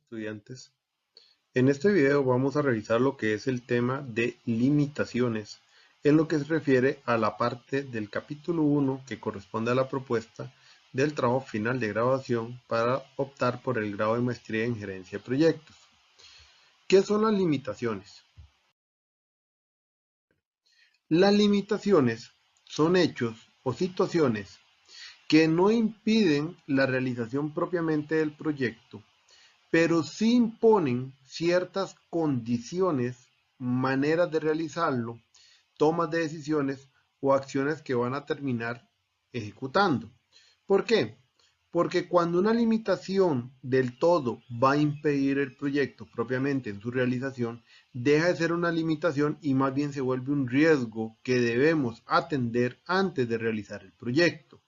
estudiantes. En este video vamos a revisar lo que es el tema de limitaciones en lo que se refiere a la parte del capítulo 1 que corresponde a la propuesta del trabajo final de graduación para optar por el grado de maestría en gerencia de proyectos. ¿Qué son las limitaciones? Las limitaciones son hechos o situaciones que no impiden la realización propiamente del proyecto, pero sí imponen ciertas condiciones, maneras de realizarlo, tomas de decisiones o acciones que van a terminar ejecutando. ¿Por qué? Porque cuando una limitación del todo va a impedir el proyecto propiamente en su realización, deja de ser una limitación y más bien se vuelve un riesgo que debemos atender antes de realizar el proyecto.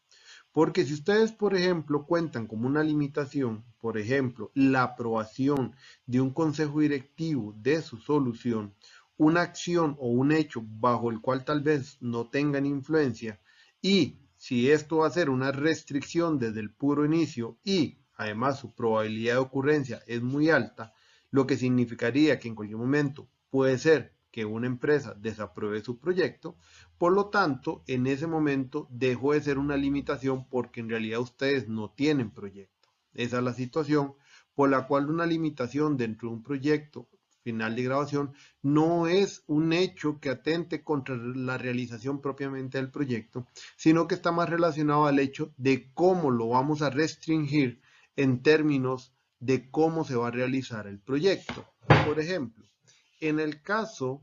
Porque si ustedes, por ejemplo, cuentan como una limitación, por ejemplo, la aprobación de un consejo directivo de su solución, una acción o un hecho bajo el cual tal vez no tengan influencia, y si esto va a ser una restricción desde el puro inicio y además su probabilidad de ocurrencia es muy alta, lo que significaría que en cualquier momento puede ser que una empresa desapruebe su proyecto. Por lo tanto, en ese momento dejó de ser una limitación porque en realidad ustedes no tienen proyecto. Esa es la situación por la cual una limitación dentro de un proyecto final de graduación no es un hecho que atente contra la realización propiamente del proyecto, sino que está más relacionado al hecho de cómo lo vamos a restringir en términos de cómo se va a realizar el proyecto. Por ejemplo, en el caso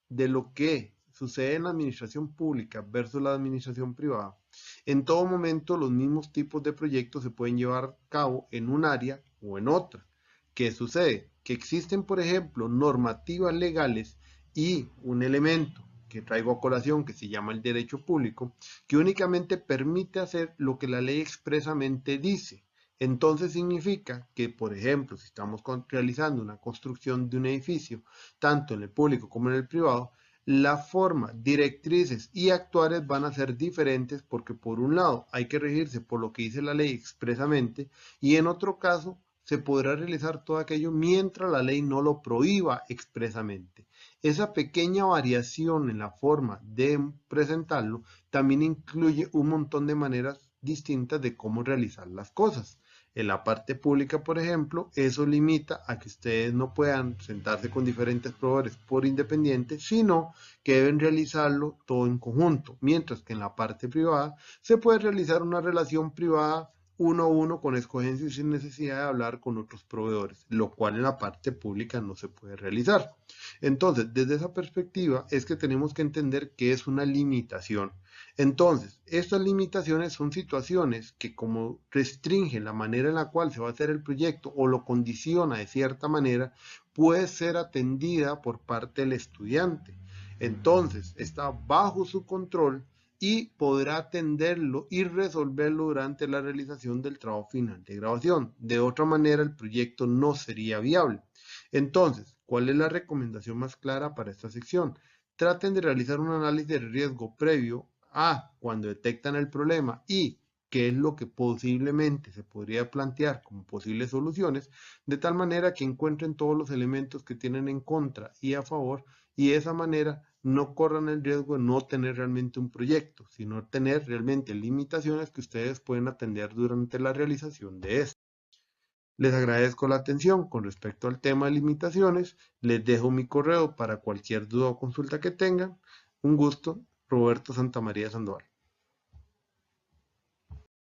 de lo que sucede en la administración pública versus la administración privada, en todo momento los mismos tipos de proyectos se pueden llevar a cabo en un área o en otra. ¿Qué sucede? Que existen, por ejemplo, normativas legales y un elemento que traigo a colación que se llama el derecho público, que únicamente permite hacer lo que la ley expresamente dice. Entonces significa que, por ejemplo, si estamos realizando una construcción de un edificio, tanto en el público como en el privado, la forma, directrices y actuales van a ser diferentes porque por un lado hay que regirse por lo que dice la ley expresamente y en otro caso se podrá realizar todo aquello mientras la ley no lo prohíba expresamente. Esa pequeña variación en la forma de presentarlo también incluye un montón de maneras distintas de cómo realizar las cosas. En la parte pública, por ejemplo, eso limita a que ustedes no puedan sentarse con diferentes proveedores por independiente, sino que deben realizarlo todo en conjunto, mientras que en la parte privada se puede realizar una relación privada uno a uno con escogencia y sin necesidad de hablar con otros proveedores, lo cual en la parte pública no se puede realizar. Entonces, desde esa perspectiva es que tenemos que entender que es una limitación. Entonces, estas limitaciones son situaciones que como restringen la manera en la cual se va a hacer el proyecto o lo condiciona de cierta manera, puede ser atendida por parte del estudiante. Entonces, está bajo su control y podrá atenderlo y resolverlo durante la realización del trabajo final de graduación. De otra manera, el proyecto no sería viable. Entonces, ¿cuál es la recomendación más clara para esta sección? Traten de realizar un análisis de riesgo previo a cuando detectan el problema y qué es lo que posiblemente se podría plantear como posibles soluciones, de tal manera que encuentren todos los elementos que tienen en contra y a favor, y de esa manera no corran el riesgo de no tener realmente un proyecto, sino tener realmente limitaciones que ustedes pueden atender durante la realización de esto. Les agradezco la atención con respecto al tema de limitaciones. Les dejo mi correo para cualquier duda o consulta que tengan. Un gusto, Roberto Santamaría Sandoval.